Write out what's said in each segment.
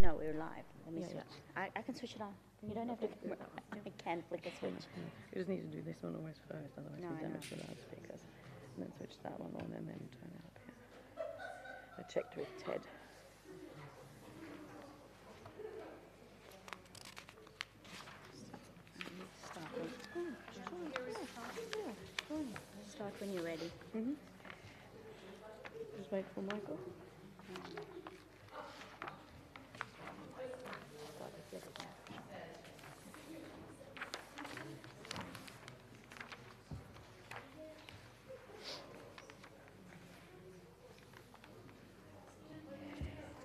No, we're live. Let me Yeah, switch. I can switch it on. You don't have to. I can flick a switch. You just need to do this one always first, otherwise No, you I damage know. the loudspeakers. And then switch that one on and then turn it up here. I checked with Ted. Start when you're ready. Just wait for Michael.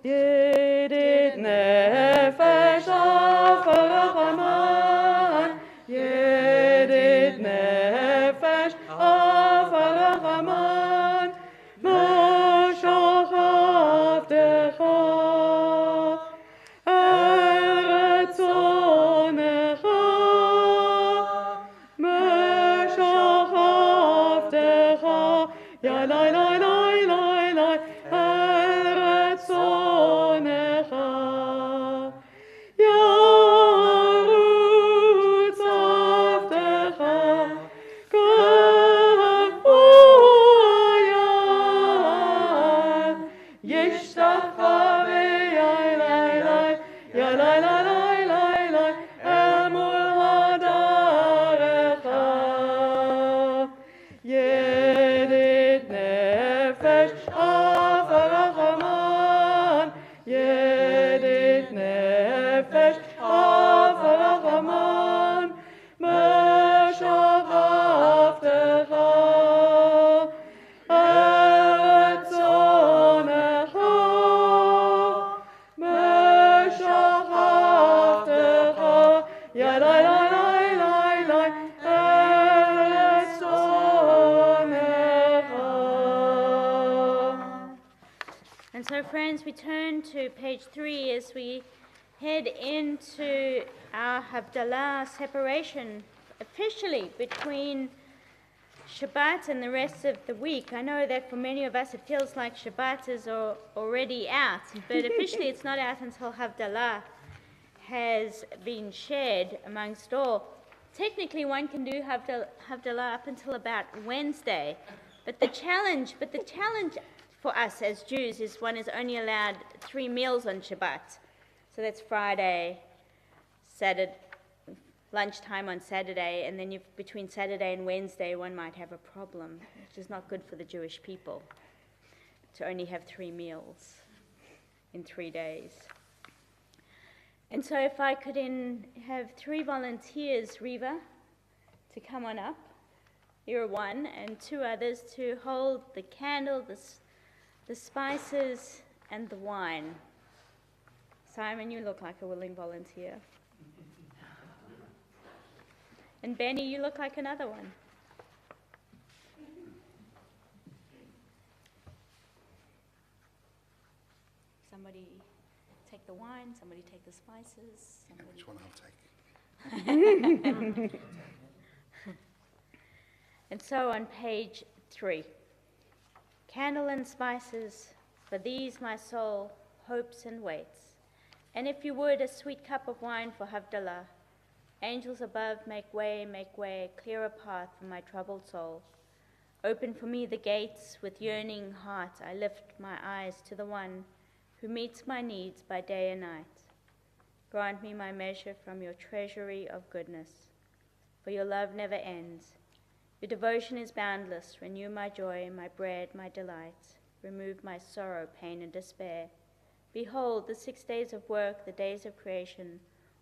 يدد نفش أفرغمان يدد نفش أفرغمان ما شخفتك أرتونك ما شخفتك يا لا لا لا لا لا يدد نفش أفرغمان يدد نفش أفرغمان ما شغفتك أرتونك ما شغفتك يا لا لا لا لا لا And so, friends, we turn to page 3 as we head into our Havdalah separation officially between Shabbat and the rest of the week. I know that for many of us it feels like Shabbat is already out, but officially it's not out until Havdalah has been shared amongst all. Technically one can do Havdalah up until about Wednesday, but the challenge for us as Jews is one is only allowed 3 meals on Shabbat. So that's Friday, Saturday, lunchtime on Saturday, and then between Saturday and Wednesday one might have a problem, which is not good for the Jewish people, to only have 3 meals in 3 days. And so if I could have 3 volunteers, Reva, to come on up. You're one, and 2 others to hold the candle, the spices, and the wine. Simon, you look like a willing volunteer. And Benny, you look like another one. Somebody take the wine, somebody take the spices. Which one I'll take? And so on page 3, candle and spices, for these my soul hopes and waits. And if you would, a sweet cup of wine for Havdalah. Angels above, make way, clear a path for my troubled soul. Open for me the gates, with yearning heart I lift my eyes to the one who meets my needs by day and night. Grant me my measure from your treasury of goodness, for your love never ends. Your devotion is boundless. Renew my joy, my bread, my delight. Remove my sorrow, pain, and despair. Behold, the 6 days of work, the days of creation,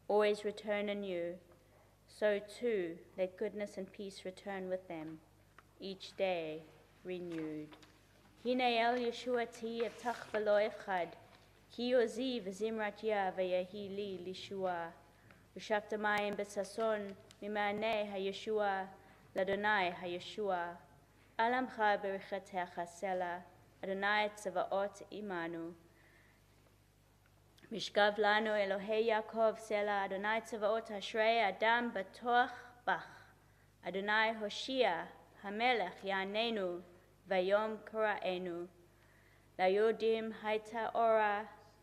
always return anew. So too, let goodness and peace return with them, each day renewed. Hine el Yeshuati etach v'lo echad, ki yozi v'zimrat ya v'yahi li lishua. V'shaftamayim b'sason mimanei ha-Yeshua, l'Adonai ha-Yeshua. Alamcha b'richatecha sela, Adonai tzavaot imanu. Mishkav lanu Elohei Yaakov sela, Adonai tzavaot hashrei adam batoach bach. Adonai Hoshia, Hamelech Ya'anenu, Vayom Kara'enu. Layodim Haita Ora,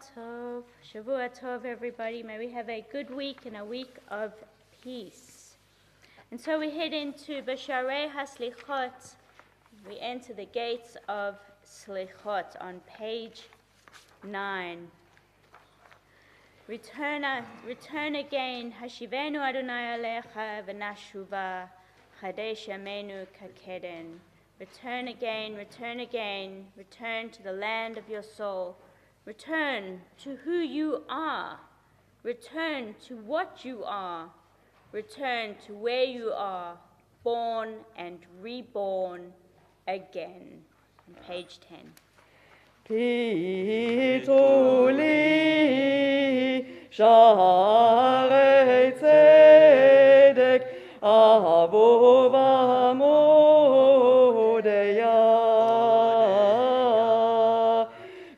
Tov. Shavua Tov, everybody. May we have a good week and a week of peace. And so we head into B'Sharei HaSlichot. We enter the gates of Slichot on page 9. Return again, Hashivenu Adonai Alecha v'nashuva, Chadesh Yamenu kakeden. Return again, return to the land of your soul. Return to who you are. Return to what you are. Return to where you are, born and reborn again. On page 10. Pituli Sharei Tzedek Avo v'amodeya.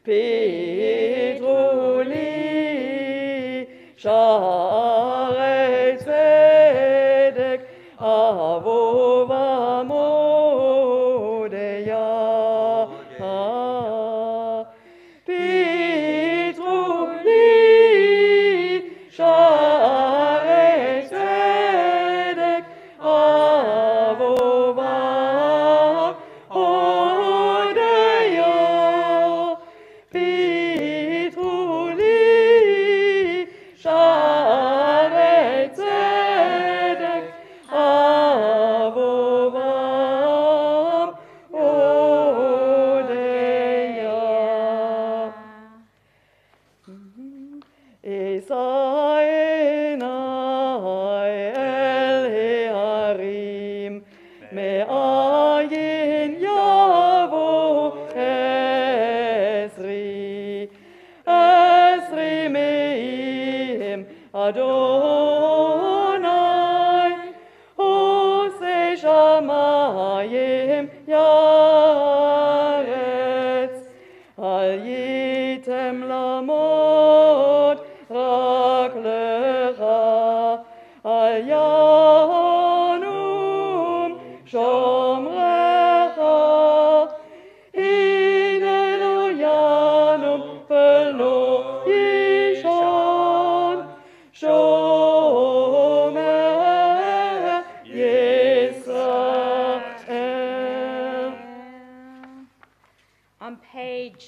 Pituli Sharei Tzedek Avo v'amodeya. Adonai, Osei Shamayim Yaretz, Al Yitem Lamot Rak Lecha, Al Yanum Shomrecha, Hine Lo Yanum V'lo Yishon, Shomer Yisrael. On page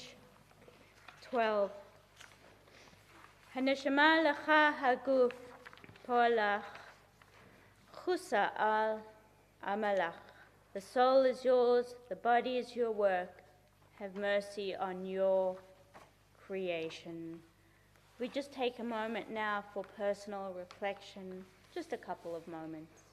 12. Haneshama lecha haguf po'alach, chusa al amalach. The soul is yours, the body is your work. Have mercy on your creation. We just take a moment now for personal reflection, just a couple of moments.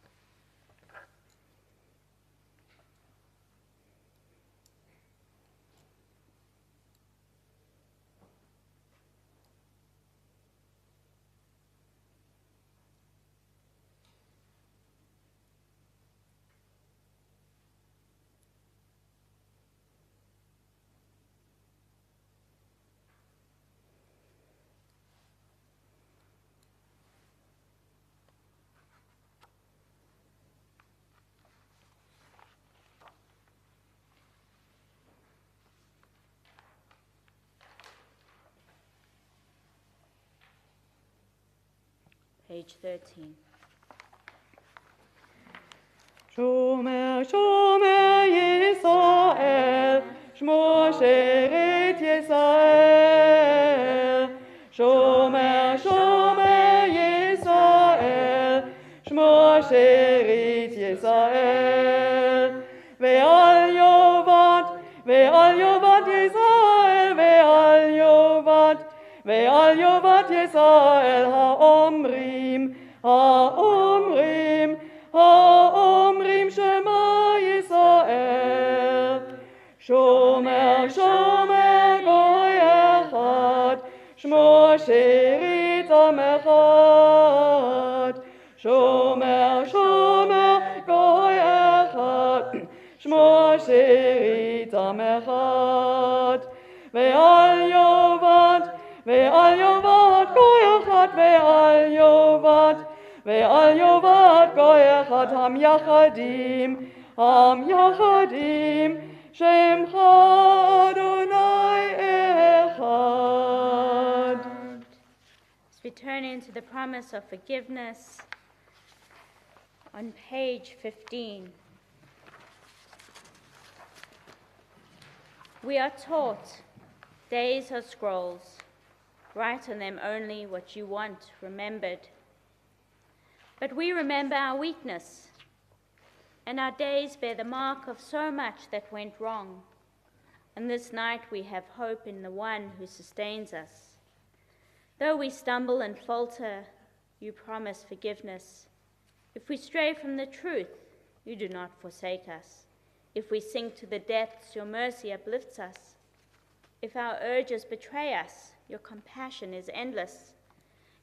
Page 13. Shomer, Shomer Yisrael, Shmo Sheret Yisrael. Shomer, Shomer Yisrael, Shmo Sheret Yisrael. Ve'al Yovat Yisrael, Ve'al Yovat Yisrael ha'omrim Shema Yisrael. Shomer, Shomer Goy Echad, Shmo Sherit Am Echad. Shomer, Shomer Goy Echad, Shmo Sherit Am Echad. Ve'al Yovat Goy Echad, Ve'al Yovat Goy Echad Ham Yachadim, Shemcha Adonai Echad. turn into the promise of forgiveness on page 15. We are taught days are scrolls. Write on them only what you want remembered. But we remember our weakness, and our days bear the mark of so much that went wrong. And this night we have hope in the one who sustains us. Though we stumble and falter, you promise forgiveness. If we stray from the truth, you do not forsake us. If we sink to the depths, your mercy uplifts us. If our urges betray us, your compassion is endless.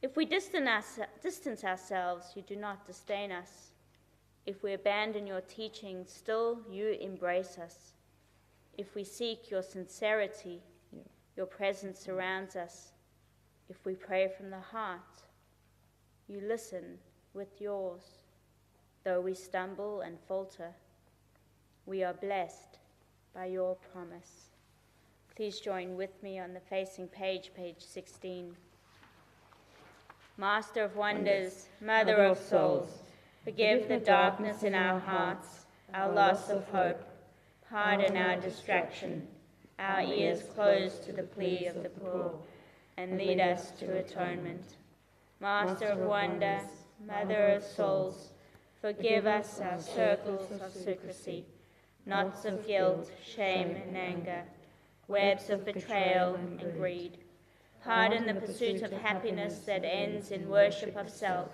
If we distance ourselves, you do not disdain us. If we abandon your teaching, still you embrace us. If we seek your sincerity, your presence surrounds us. If we pray from the heart, you listen with yours. Though we stumble and falter, we are blessed by your promise. Please join with me on the facing page, page 16. Master of wonders, Mother of souls, forgive the darkness in our hearts, our loss of hope, pardon our distraction, our ears closed to the plea of the poor, and lead us to atonement. Master of wonder, Mother of souls, forgive us our circles of secrecy, knots of guilt, shame, and anger, webs of betrayal and greed. Pardon the pursuit of happiness that ends in worship of self,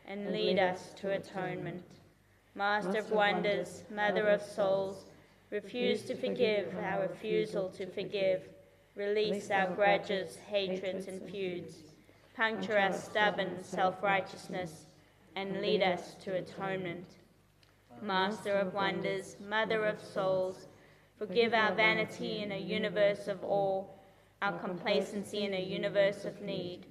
and lead us to atonement. Master of wonders, Mother of souls, refuse to forgive our refusal to forgive. Release our grudges, hatreds, and feuds. Puncture our stubborn self-righteousness, and lead us to atonement. Master of wonders, Mother of souls, forgive our vanity in a universe of awe, our complacency in a universe of need.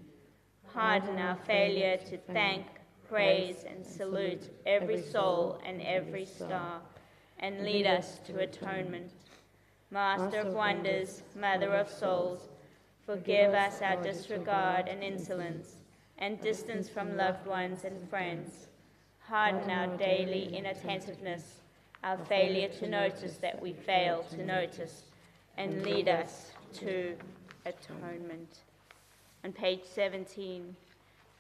Pardon our failure to thank, praise, and salute every soul and every star, and lead us to atonement. Master of wonders, Mother of souls, forgive us our disregard and insolence, and distance from loved ones and friends. Harden our daily inattentiveness, our failure to notice that we fail to notice, and lead us to atonement. On page 17,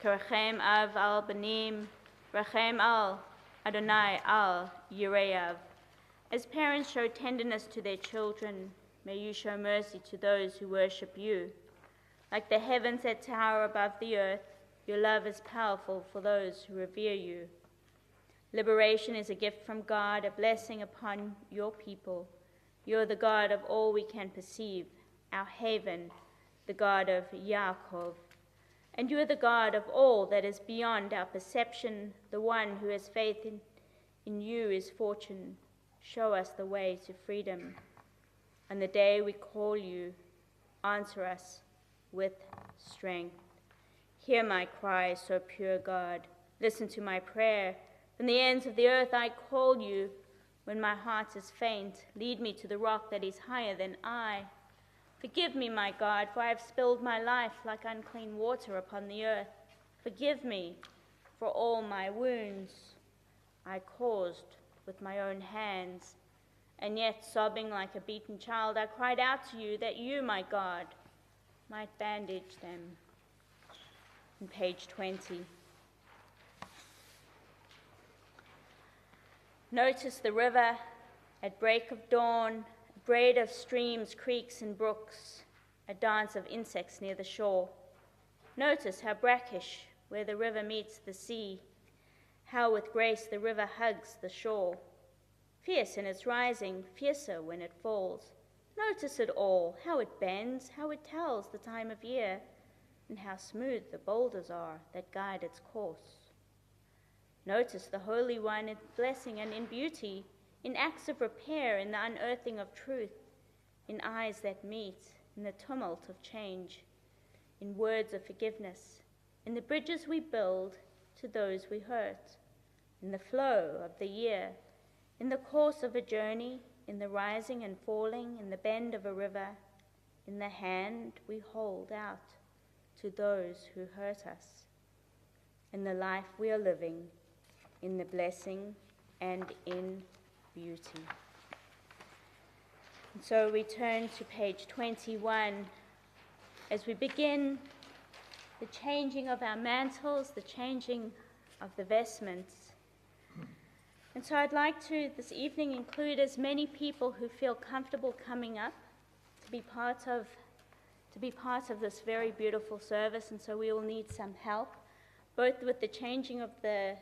Karachem av al banim, rachem al Adonai al Yireav. As parents show tenderness to their children, may you show mercy to those who worship you. Like the heavens that tower above the earth, your love is powerful for those who revere you. Liberation is a gift from God, a blessing upon your people. You are the God of all we can perceive, our haven, the God of Yaakov. And you are the God of all that is beyond our perception, the one who has faith in you is fortune. Show us the way to freedom. On the day we call you, answer us with strength. Hear my cry, so pure God. Listen to my prayer. From the ends of the earth I call you. When my heart is faint, lead me to the rock that is higher than I. Forgive me, my God, for I have spilled my life like unclean water upon the earth. Forgive me for all my wounds I caused with my own hands. And yet, sobbing like a beaten child, I cried out to you that you, my God, might bandage them. On page 20. Notice the river at break of dawn, a braid of streams, creeks, and brooks, a dance of insects near the shore. Notice how brackish where the river meets the sea, how with grace the river hugs the shore. Fierce in its rising, fiercer when it falls. Notice it all, how it bends, how it tells the time of year, and how smooth the boulders are that guide its course. Notice the Holy One in blessing and in beauty, in acts of repair, in the unearthing of truth, in eyes that meet, in the tumult of change, in words of forgiveness, in the bridges we build to those we hurt, in the flow of the year, in the course of a journey, in the rising and falling, in the bend of a river, in the hand we hold out to those who hurt us, in the life we are living, in the blessing and in beauty. And so we turn to page 21 as we begin the changing of our mantles, the changing of the vestments. And so I'd like to this evening include as many people who feel comfortable coming up to be part of this very beautiful service. And so we will need some help, both with the changing of the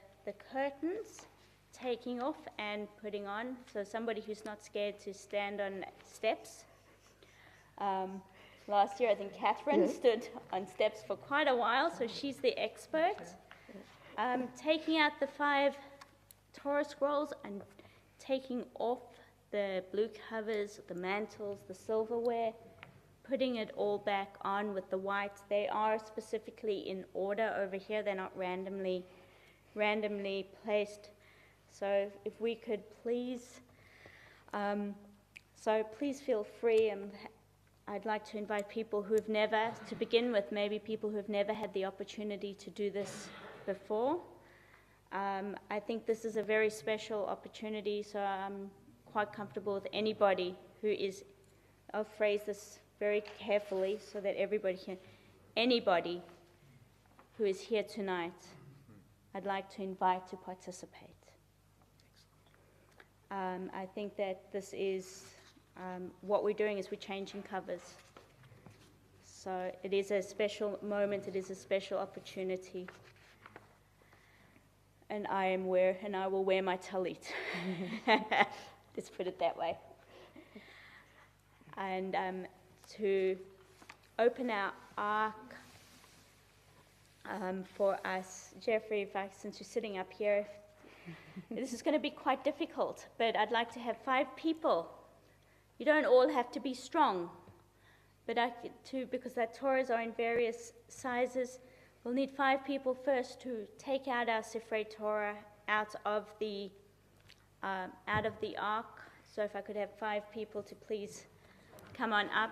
curtains, taking off and putting on. So somebody who's not scared to stand on steps. Last year, I think Catherine stood on steps for quite a while, so she's the expert. Taking out the 5 Torah scrolls and taking off the blue covers, the mantles, the silverware, putting it all back on with the white. They are specifically in order over here. They're not randomly placed. So if we could please, please feel free. I'd like to invite people who've never, to begin with, maybe people who've never had the opportunity to do this before. I think this is a very special opportunity, so I'm quite comfortable with anybody who is, I'll phrase this very carefully so that everybody can, anybody who is here tonight, I'd like to invite to participate. I think that this is, what we're doing is we're changing covers. So it is a special moment, it is a special opportunity. And I will wear my talit. Let's put it that way. And to open our ark for us, Jeffrey, since you're sitting up here, this is going to be quite difficult, but I'd like to have 5 people. You don't all have to be strong, but because the Torahs are in various sizes, we'll need 5 people first to take out our Sifrei Torah out of the ark. So if I could have 5 people to please come on up.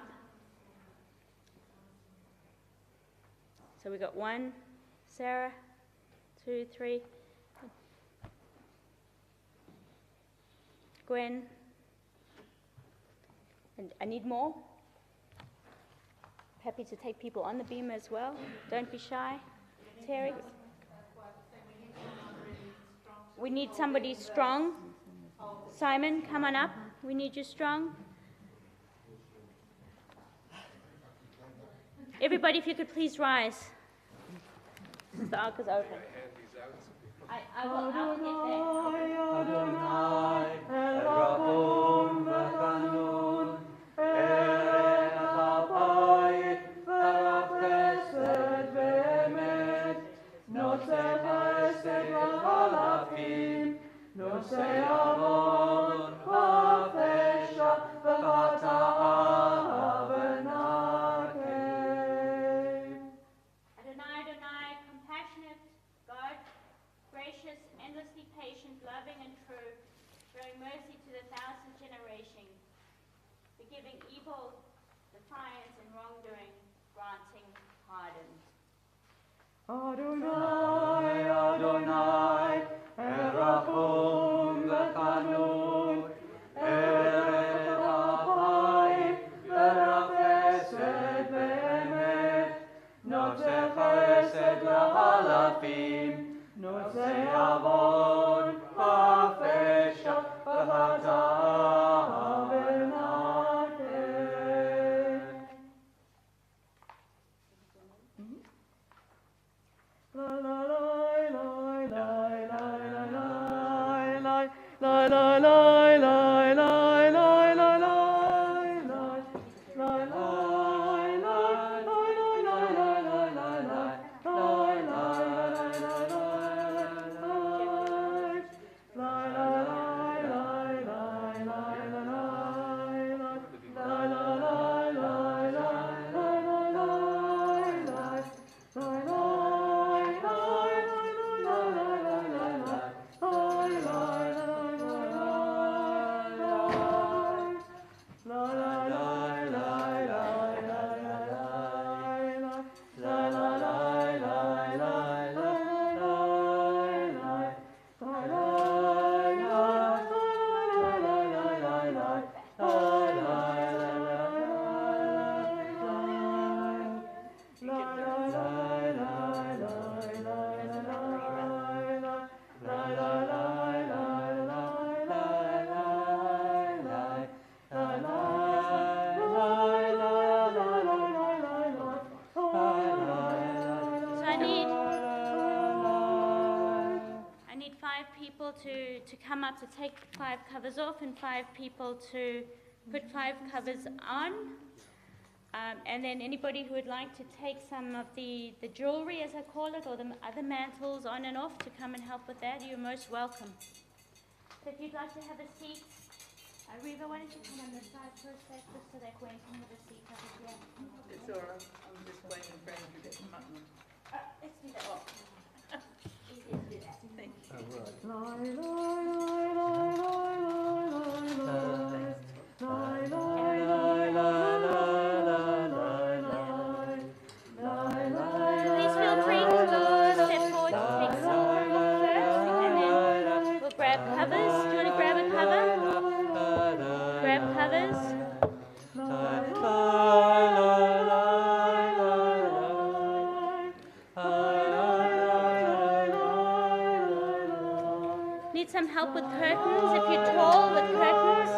So we got 1, Sarah, 2, 3, Gwen, and I need more. Happy to take people on the beam as well. Don't be shy. Terry? We need somebody strong. Simon, come on up. We need you strong. Everybody, if you could please rise. The ark is open. I will endlessly patient, loving and true, showing mercy to the 1,000th generation, forgiving evil, defiance and wrongdoing, granting pardon. Adonai, Adonai, Erachum v'chanun, Eret ha'apayim, v'rach chesed v'emet, notzer chesed l'halafim, notzer avon, ha'fesha, v'hata'ah v'naken. La la la la la la la la la la la to come up to take 5 covers off and 5 people to put 5 covers on. And then anybody who would like to take some of the jewelry, as I call it, or the other mantles on and off to come and help with that, you're most welcome. So if you'd like to have a seat, Reva, why don't you come on this side first, just so that Gwen can have a seat over here. It's all right. I'm just waiting for Andrew to come up. Let's do that. Easier to do that. Thank you. Please feel free to step forward to take some first, and then we'll grab covers. Do you want to grab a cover? Grab covers. Need some help with curtains if you're tall with curtains.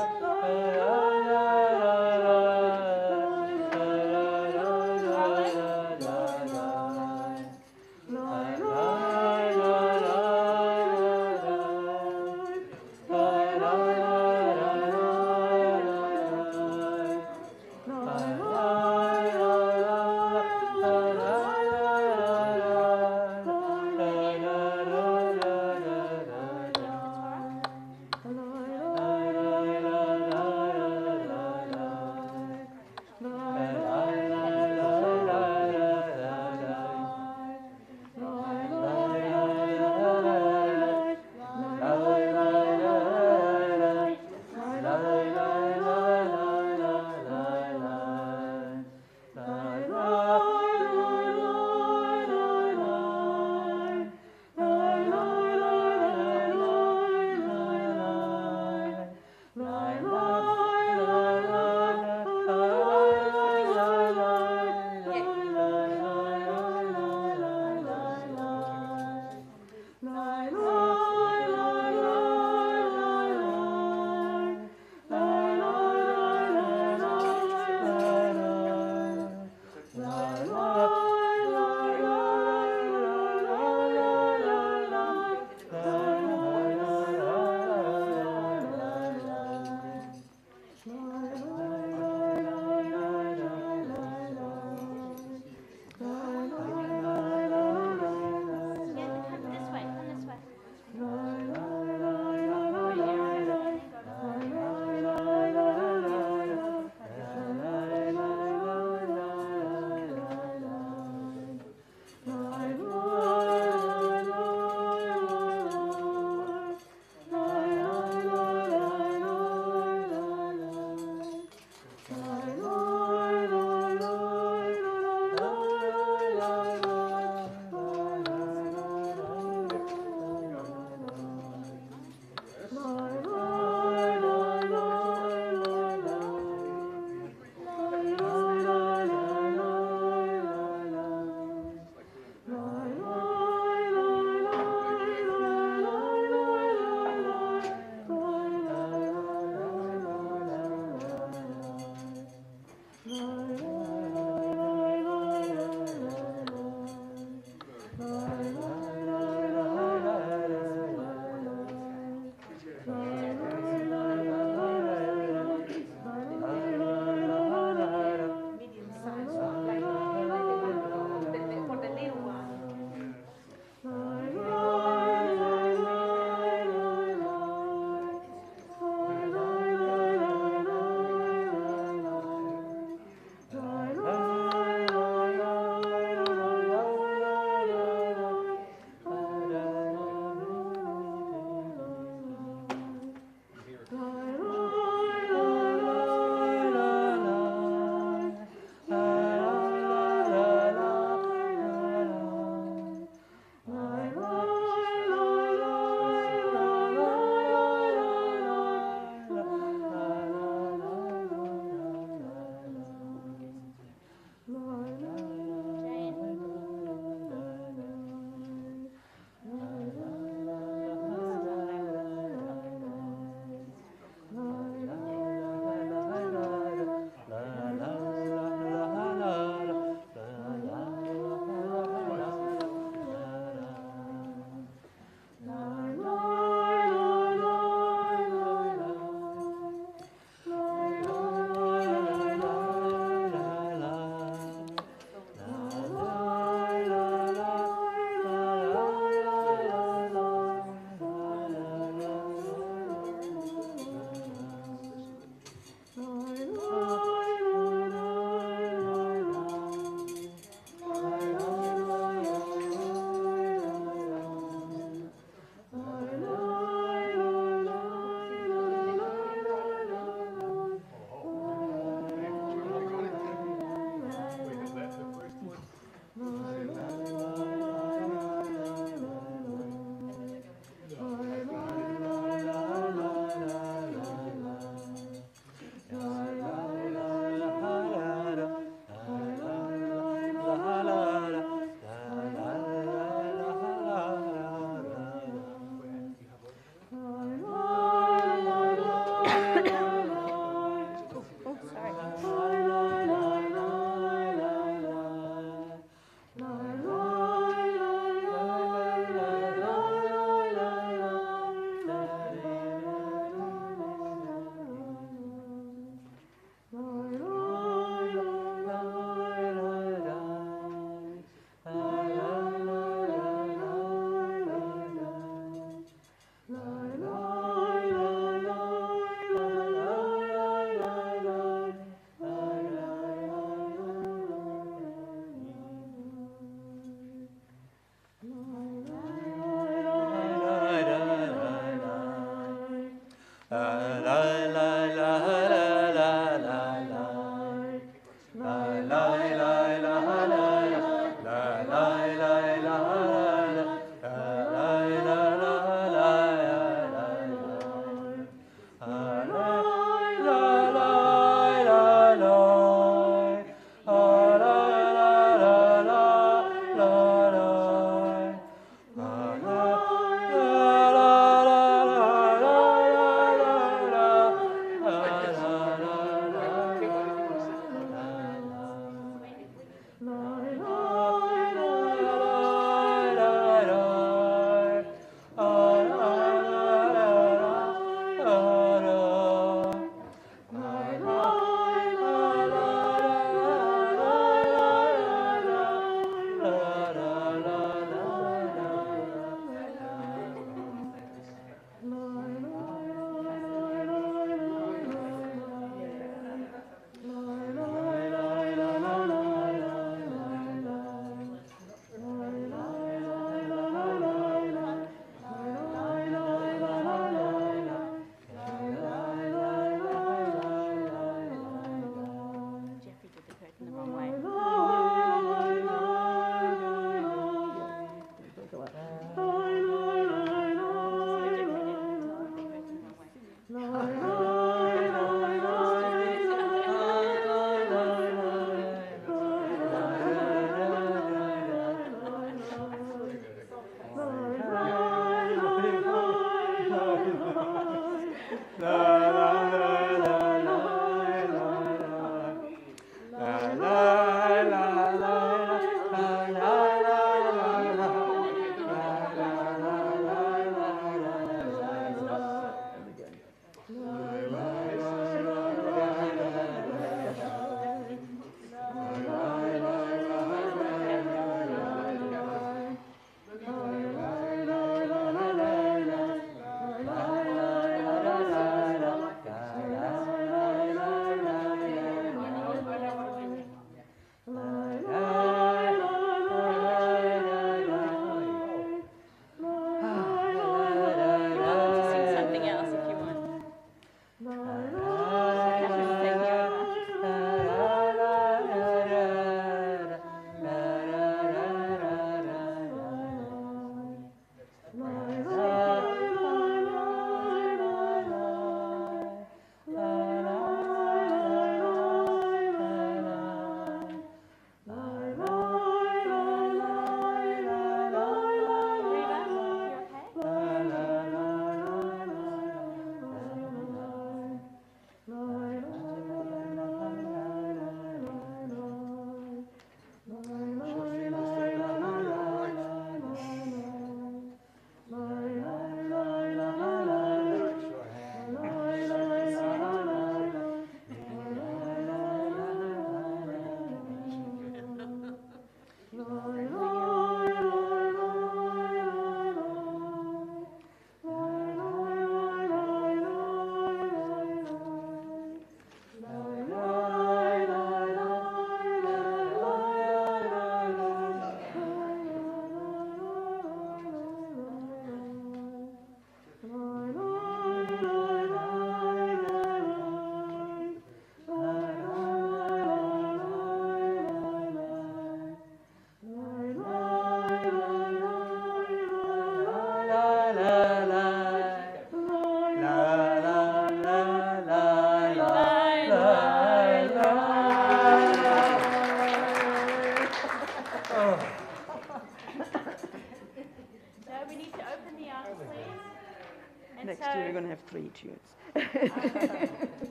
going to have 3 tunes.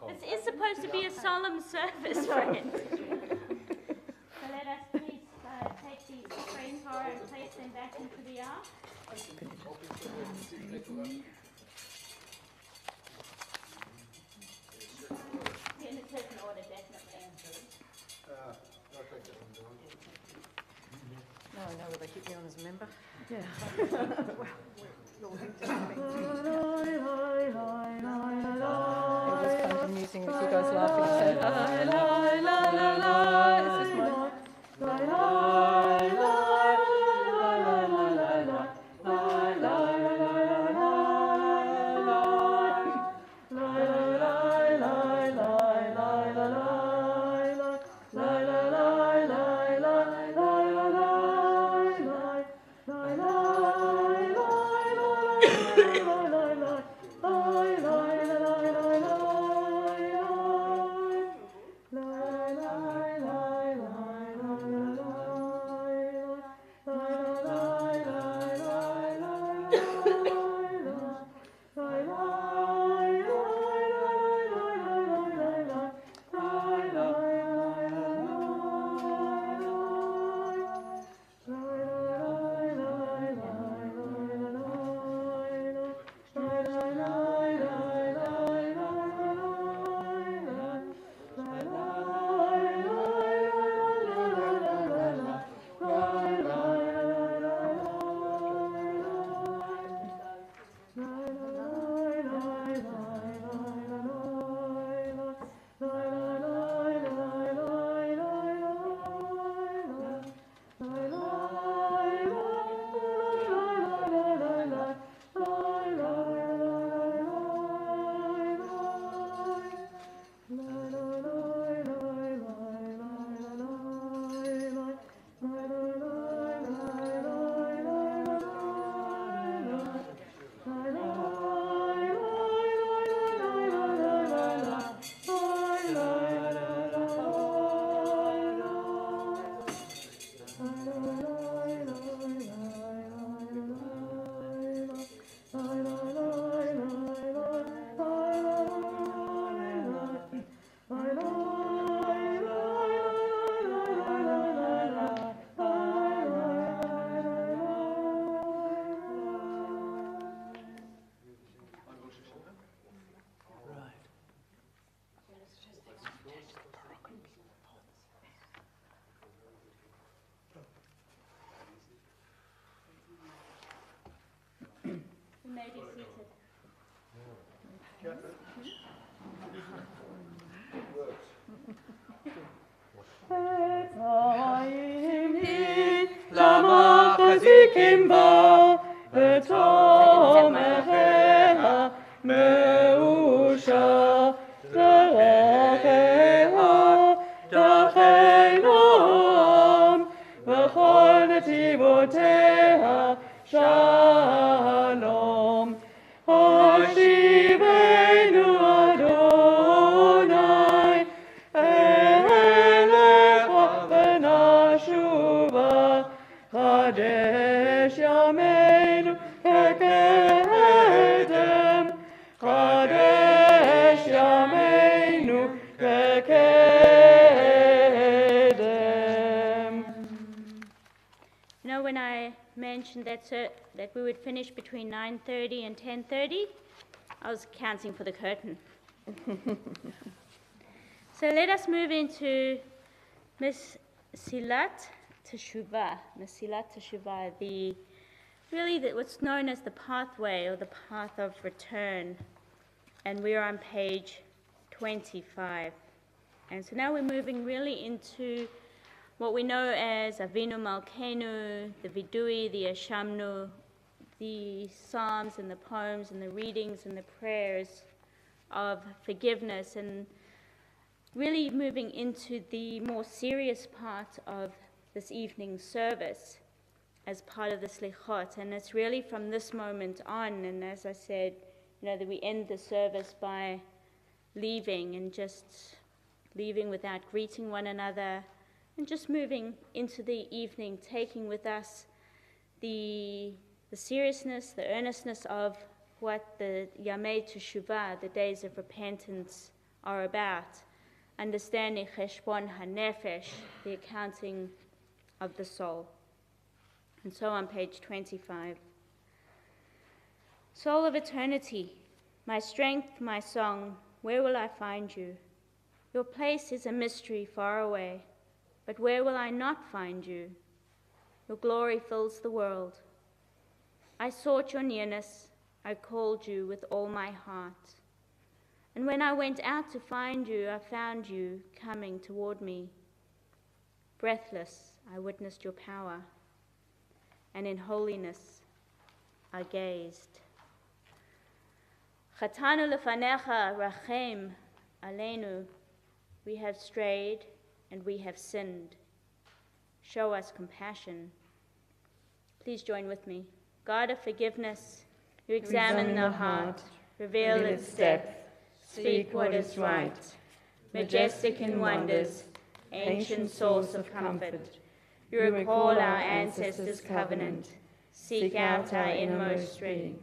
This is supposed to be a solemn service, friends. So let us please take these offerings and place them back into the ark. In a certain order, definitely. No, I know, but they keep me on as a member. Yeah. It'll just fun amusing with you guys laughing. This is mine. You may be seated. למה חזיקים בה ותומכיה מאושה דרכיה דרכינם וכל נתיבותיה שלום השיבנו אדוני אליך ונשובה חדש ימינו כקדם חדש ימינו כקדם. You know, when I mentioned that we would finish between 9:30 and 10:30, I was counting for the curtain. So let us move into Mesilat Teshuvah. Mesilat Teshuvah, what's known as the pathway or the path of return. And we're on page 25. And so now we're moving really into what we know as Avinu Malkeinu, the Vidui, the Ashamnu, the psalms and the poems and the readings and the prayers of forgiveness, and really moving into the more serious part of this evening's service as part of the Slichot. And it's really from this moment on, and as I said, you know, that we end the service by leaving, and just leaving without greeting one another, and just moving into the evening, taking with us the seriousness, the earnestness of what the Yamei Teshuvah, the days of repentance, are about, understanding Cheshbon HaNefesh, the accounting of the soul. And so on page 25. Soul of eternity, my strength, my song, where will I find you? Your place is a mystery far away, but where will I not find you? Your glory fills the world. I sought your nearness, I called you with all my heart. And when I went out to find you, I found you coming toward me. Breathless, I witnessed your power, and in holiness I gazed. Chatanu lefanecha rachem aleinu. We have strayed and we have sinned. Show us compassion. Please join with me. God of forgiveness, you examine the heart, reveal its depth, speak what is right, majestic in wonders, ancient source of comfort. You recall our ancestors' covenant, seek out our inmost spring.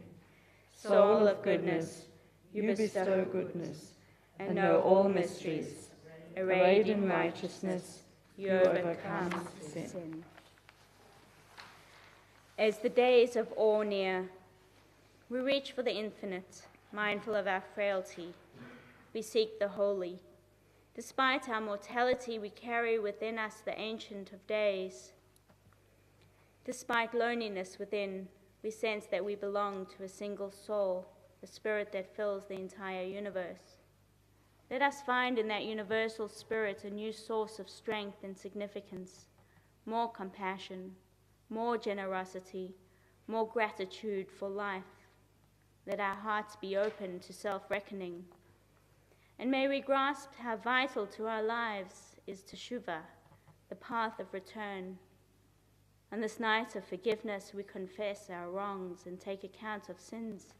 Soul of goodness, you bestow goodness, and know all mysteries. Arrayed in righteousness, you overcome sin. As the days of awe near, we reach for the infinite, mindful of our frailty. We seek the holy. Despite our mortality, we carry within us the Ancient of Days. Despite loneliness within, we sense that we belong to a single soul, the spirit that fills the entire universe. Let us find in that universal spirit a new source of strength and significance, more compassion, more generosity, more gratitude for life. Let our hearts be open to self-reckoning. And may we grasp how vital to our lives is teshuvah, the path of return. On this night of forgiveness, we confess our wrongs and take account of sins,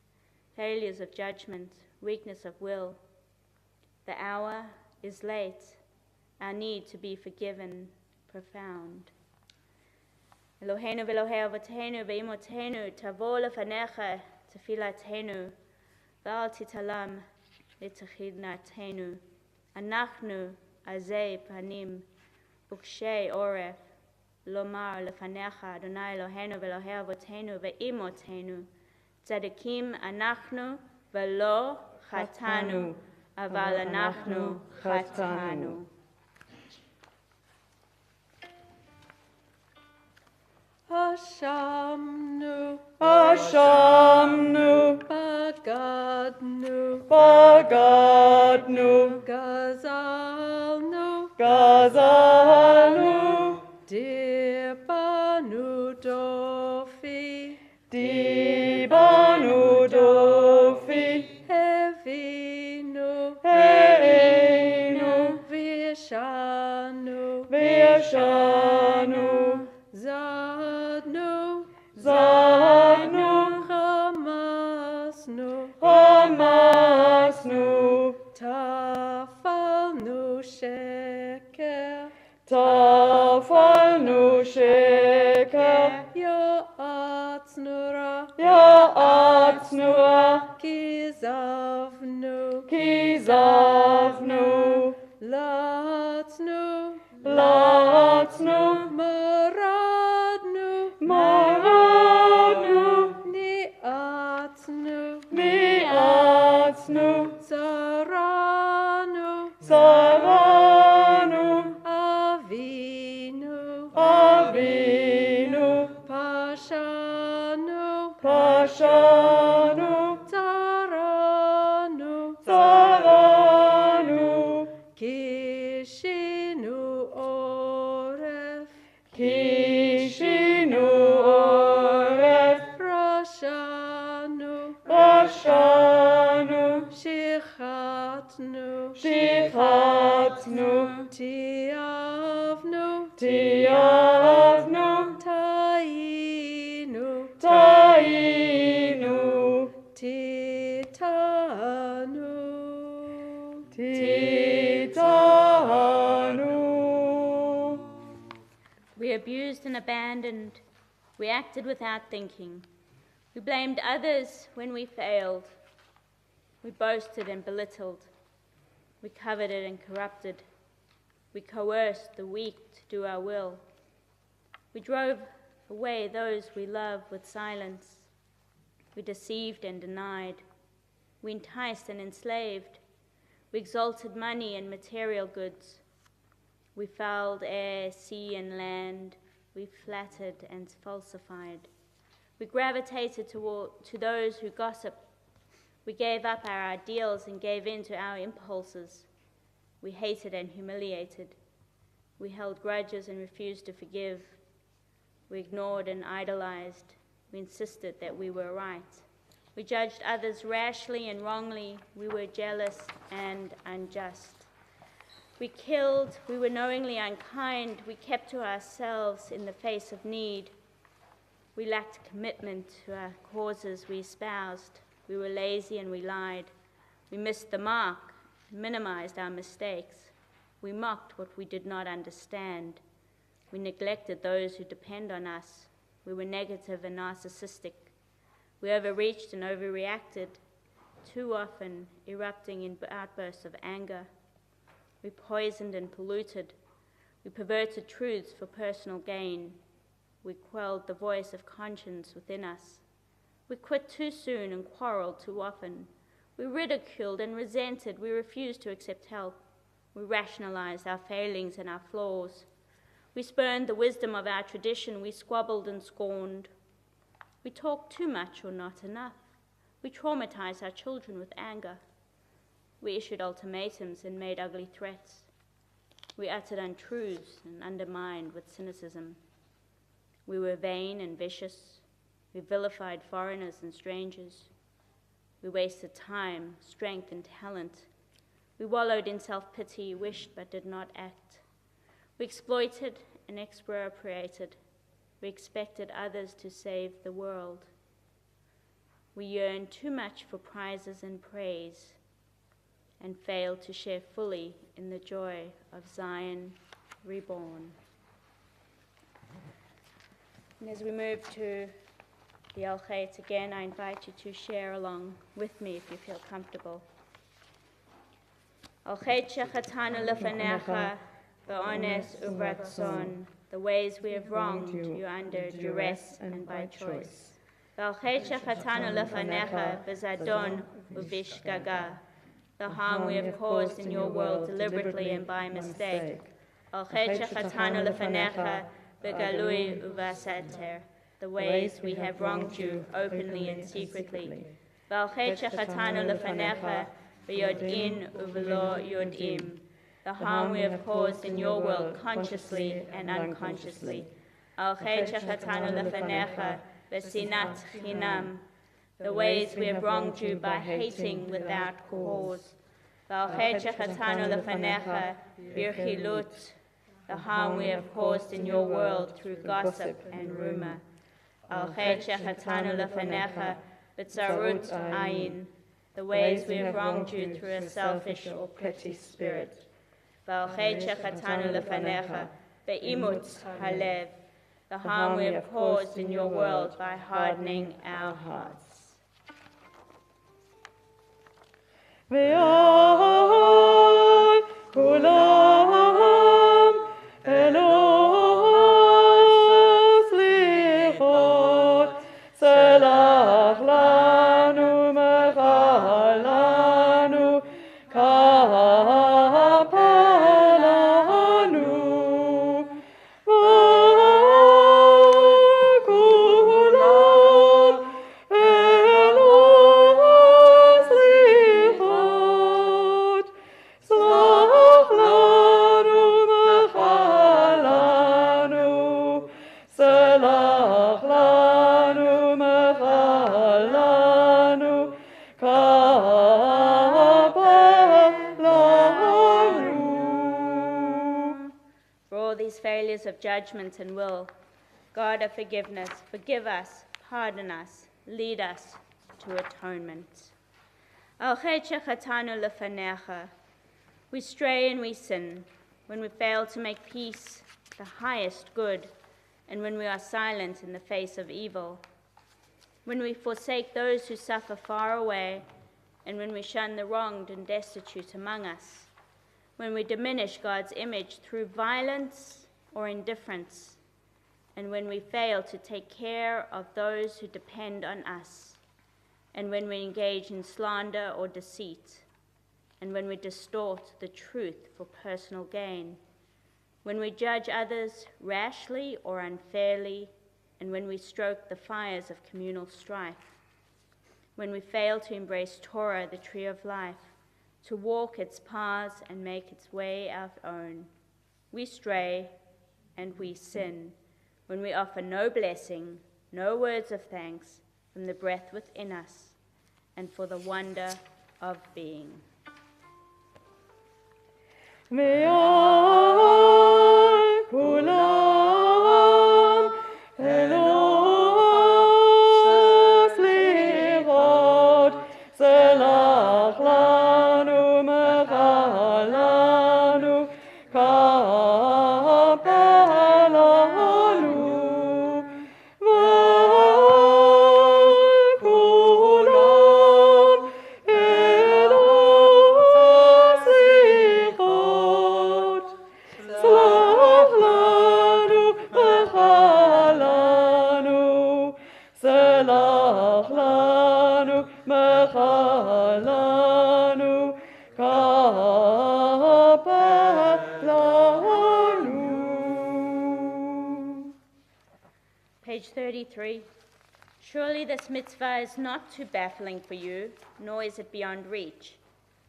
failures of judgment, weakness of will. The hour is late, our need to be forgiven profound. Eloheinu v'Elohei avotenu v'imotenu, tavo lefanecha tefilatenu, v'al titalam litachidnatenu. Anachnu azei panim, ukshei oref, lomar lefanecha Adonai Eloheinu v'Elohei avotenu v'imotenu, tzadikim anachnu v'lo chatanu, aval anachnu chatanu. Hashamnu, Hashamnu, Bagadnu, Bagadnu, Gazalnu, Gazalnu, Dibanu Dofi, Dibanu Dofi, Hevinu, Hevinu, Vishanu, Vishanu, Zadnu, Zadnu, Hamasnu, Hamasnu, Tafalnu Sheker, Tafalnu Sheker, Ya'atznura, Ya'atznura, Kizavnu, Kizavnu, Latznu, Latznu, Maradnu, Maradnu, Ni'atznu, Ni'atznu, Saranu, Saranu, Avinu, Avinu, Pashanu, Pashanu, Taranu, Taranu, Kishinu Oref, Kishinu Oref, Rashanu, Rashanu, Shichatnu, Shichatnu, Tiavnu, Tiavnu, Tainu, Tainu, Titanu, Titanu. We abused and abandoned. We acted without thinking. We We blamed others when we failed. We boasted and belittled. We coveted and corrupted. We coerced the weak to do our will. We drove away those we love with silence. We deceived and denied. We enticed and enslaved. We exalted money and material goods. We fouled air, sea, and land. We flattered and falsified. We gravitated to those who gossip. We gave up our ideals and gave in to our impulses. We hated and humiliated. We held grudges and refused to forgive. We ignored and idolized. We insisted that we were right. We judged others rashly and wrongly. We were jealous and unjust. We killed. We were knowingly unkind. We kept to ourselves in the face of need. We lacked commitment to our causes we espoused. We were lazy and we lied. We missed the mark, minimized our mistakes. We mocked what we did not understand. We neglected those who depend on us. We were negative and narcissistic. We overreached and overreacted, too often erupting in outbursts of anger. We poisoned and polluted. We perverted truths for personal gain. We quelled the voice of conscience within us. We quit too soon and quarreled too often. We ridiculed and resented. We refused to accept help. We rationalized our failings and our flaws. We spurned the wisdom of our tradition. We squabbled and scorned. We talked too much or not enough. We traumatized our children with anger. We issued ultimatums and made ugly threats. We uttered untruths and undermined with cynicism. We were vain and vicious. We vilified foreigners and strangers. We wasted time, strength, and talent. We wallowed in self-pity, wished but did not act. We exploited and expropriated. We expected others to save the world. We yearned too much for prizes and praise and failed to share fully in the joy of Zion reborn. And as we move to the Al Khayt again, I invite you to share along with me if you feel comfortable. Al Khayt shechatanu lefanecha ba'ones uvratzon. The ways we have wronged you under duress and by choice. Al Khayt shechatanu lefanecha b'zadon uvishgaga. The harm we have caused in your world deliberately and by mistake. Al Khayt shechatanu lefanecha b'galui uvasater. The ways we have wronged you openly and secretly. Al Khayt shechatanu lefanecha b'yod'in uvelo yod'im. The harm we have caused in your world consciously and unconsciously. Al Khayt shechatanu lefanecha b'sinat chinam. The ways we have wronged you by hating without cause. Al Khayt shechatanu lefanecha b'chilut. The harm we have caused in your world through gossip and rumor. Al Khayt shechatanu lefanecha b'tzarut ayin. The ways we have wronged you through a selfish or petty spirit. Al Khayt shechatanu lefanecha be'imut halev. The harm we have caused in your world by hardening our hearts. Ve'al kulam elos lichot selach lanu mechalanu kapelanu kulam elos lichot selach lanu mechalanu selach lanu mechalanu kapelanu. For all these failures of judgment and will, God of forgiveness, forgive us, pardon us, lead us to atonement. Al Khayt shechatanu lefanecha. We stray and we sin when we fail to make peace the highest good, and when we are silent in the face of evil. when we forsake those who suffer far away, and when we shun the wronged and destitute among us, when we diminish God's image through violence or indifference, and when we fail to take care of those who depend on us, and when we engage in slander or deceit, and when we distort the truth for personal gain, when we judge others rashly or unfairly, and when we stoke the fires of communal strife, when we fail to embrace Torah, the tree of life, to walk its paths and make its way our own, we stray and we sin, when we offer no blessing, no words of thanks from the breath within us, and for the wonder of being. Me'al kulam elos lichot selach lanu mechalanu kapelanu v'al kulam elos lichot selach lanu mechalanu selach lanu mechalanu kapelanu. Page 33. Surely this mitzvah is not too baffling for you, nor is it beyond reach.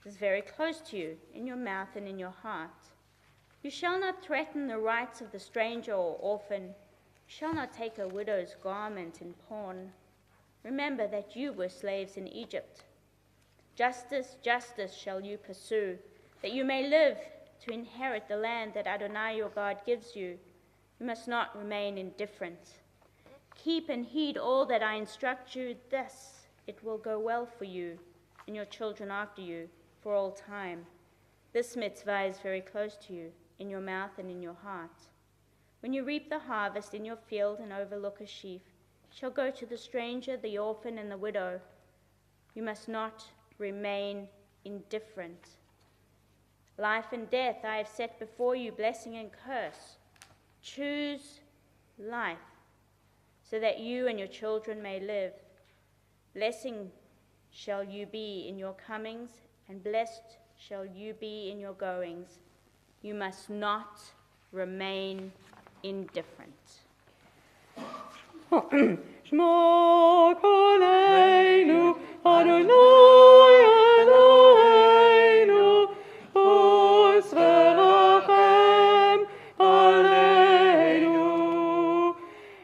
It is very close to you, in your mouth and in your heart. You shall not threaten the rights of the stranger or orphan. You shall not take a widow's garment in pawn. Remember that you were slaves in Egypt. Justice, justice shall you pursue, that you may live to inherit the land that Adonai your God gives you. You must not remain indifferent. Keep and heed all that I instruct you, thus it will go well for you and your children after you for all time. This mitzvah is very close to you, in your mouth and in your heart. When you reap the harvest in your field and overlook a sheaf, you shall go to the stranger, the orphan, and the widow. You must not remain indifferent. Life and death I have set before you, blessing and curse. Choose life, so that you and your children may live. Blessing shall you be in your comings, and blessed shall you be in your goings. You must not remain indifferent. Shema Koleinu Adonai Eloheinu Usverachem Aleinu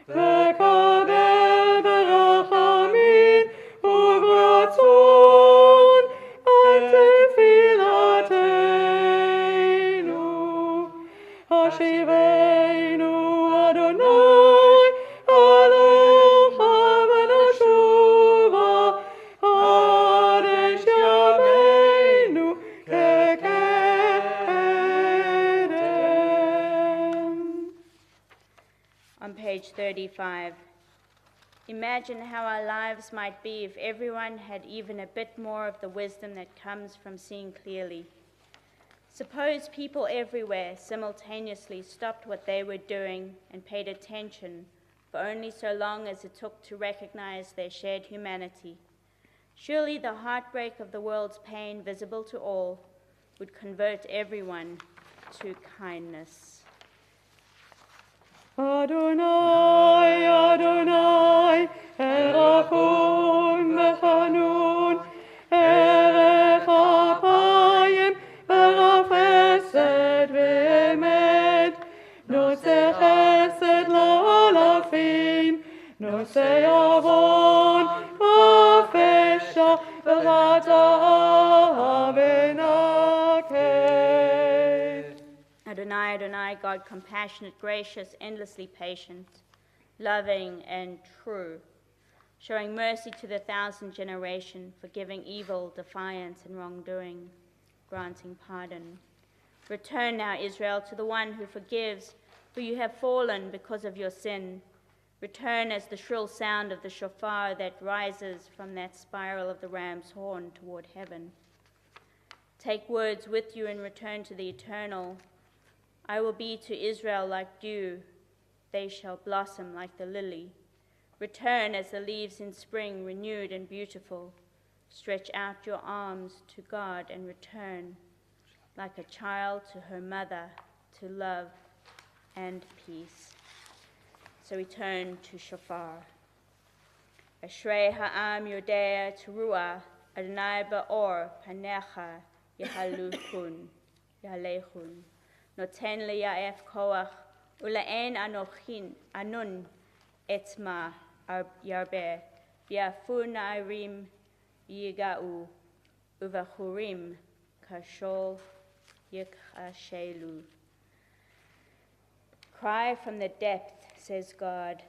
Vekabel berachamim uvratzon et tefilateinu Hashiveinu Adonai Alecha v'nashuva Adesh yameinu kekedem. On page 35, imagine how our lives might be if everyone had even a bit more of the wisdom that comes from seeing clearly. Suppose people everywhere simultaneously stopped what they were doing and paid attention for only so long as it took to recognize their shared humanity. Surely the heartbreak of the world's pain, visible to all, would convert everyone to kindness. Adonai, Adonai, El Rachum V'Chanun, Erech Apayim V'Rav Chesed V'Emet, Noseh Chesed La'alafim, Noseh Avon V'Fesha V'Rata'ah V'Naked. Adonai, Adonai, God compassionate, gracious, endlessly patient, loving and true, showing mercy to the 1,000th generation, forgiving evil, defiance, and wrongdoing, granting pardon. Return now, Israel, to the one who forgives, for you have fallen because of your sin. Return as the shrill sound of the shofar that rises from that spiral of the ram's horn toward heaven. Take words with you and return to the eternal. I will be to Israel like dew. They shall blossom like the lily. Return as the leaves in spring, renewed and beautiful. Stretch out your arms to God and return like a child to her mother, to love and peace. So we turn to shofar. Ashrei ha'am yodea teruah, Adonai ba'or panecha yahalechun. Noten liya'ef koach, ula'en anun etma yarbe, biafu na'irim yiga'u, uvachurim kashol yikhashelu. Cry from the depth, says God.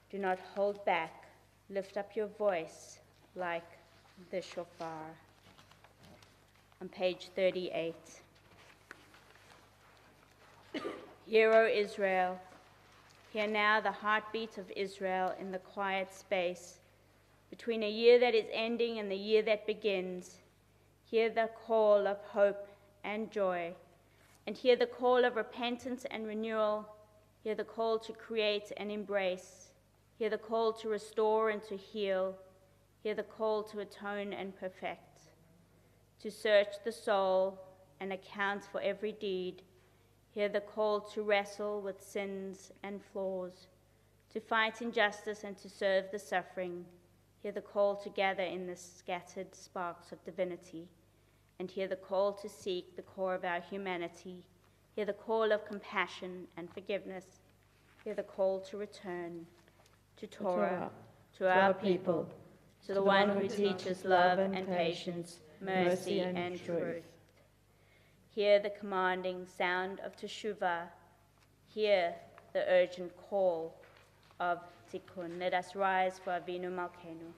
Do not hold back. Lift up your voice like the shofar. On page 38. Hear, O Israel. Hear now the heartbeat of Israel in the quiet space between a year that is ending and the year that begins. Hear the call of hope and joy, and hear the call of repentance and renewal. Hear the call to create and embrace. Hear the call to restore and to heal. Hear the call to atone and perfect. To search the soul and account for every deed. Hear the call to wrestle with sins and flaws. To fight injustice and to serve the suffering. Hear the call to gather in the scattered sparks of divinity. And hear the call to seek the core of our humanity. Hear the call of compassion and forgiveness. Hear the call to return to Torah, to our people, to the one who teaches love and patience, mercy and truth. Hear the commanding sound of teshuvah. Hear the urgent call of tikkun. Let us rise for Avinu Malkeinu.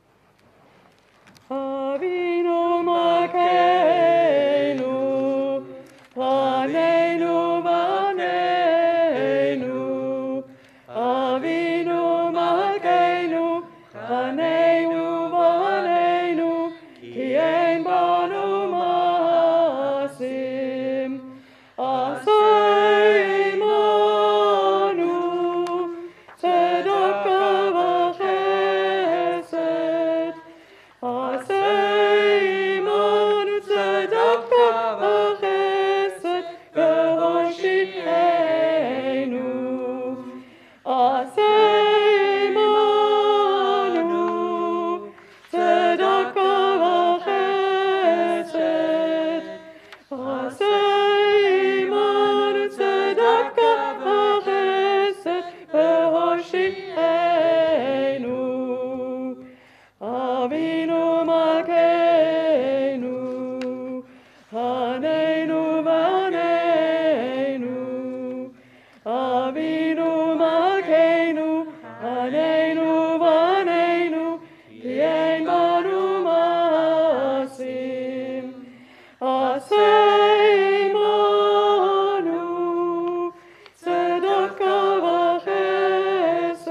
Avinu Malkeinu, Paneinu Malkeinu, Avinu Malkeinu, Paneinu Paneinu, Ki ein banu maasim, Asay imanu, tzedakah v'chesed, Asay imanu, tzedakah v'chesed, v'hoshi'enu. Asay imanu, tzedakah v'chesed, Asay imanu, tzedakah v'chesed, v'hoshi'enu. Avinu Malkeinu, Paneinu Paneinu, Avinu Malkeinu, Paneinu Paneinu, Ki ein banu maasim, Asay imanu, tzedakah v'chesed,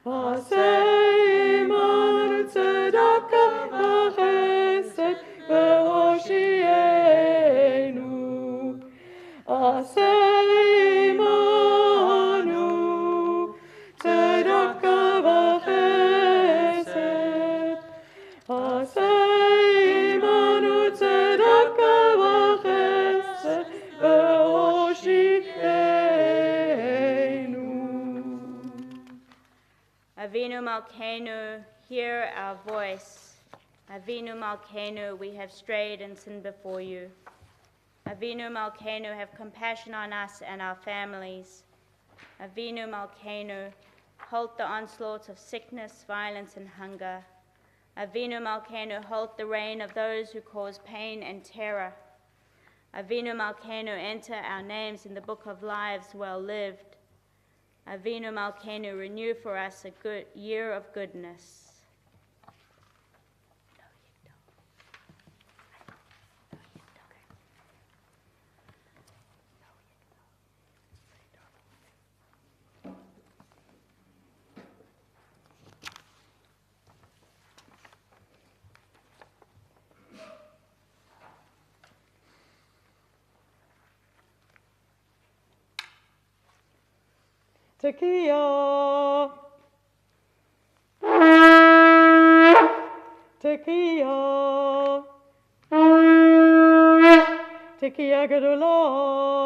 Asay imanu, tzedakah v'chesed, v'hoshi'enu. Asay imanu, tzedakah v'chesed, Asay imanu, tzedakah v'chesed, v'hoshi'enu. Avinu Malkeinu, hear our voice. Avinu Malkeinu, we have strayed and sinned before you. Avinu Malkeinu, have compassion on us and our families. Avinu Malkeinu, halt the onslaughts of sickness, violence, and hunger. Avinu Malkeinu, halt the reign of those who cause pain and terror. Avinu Malkeinu, enter our names in the book of lives well lived. Avinu Malkeinu, renew for us a good year of goodness. Tequila. Tequila. Tequila Gadula.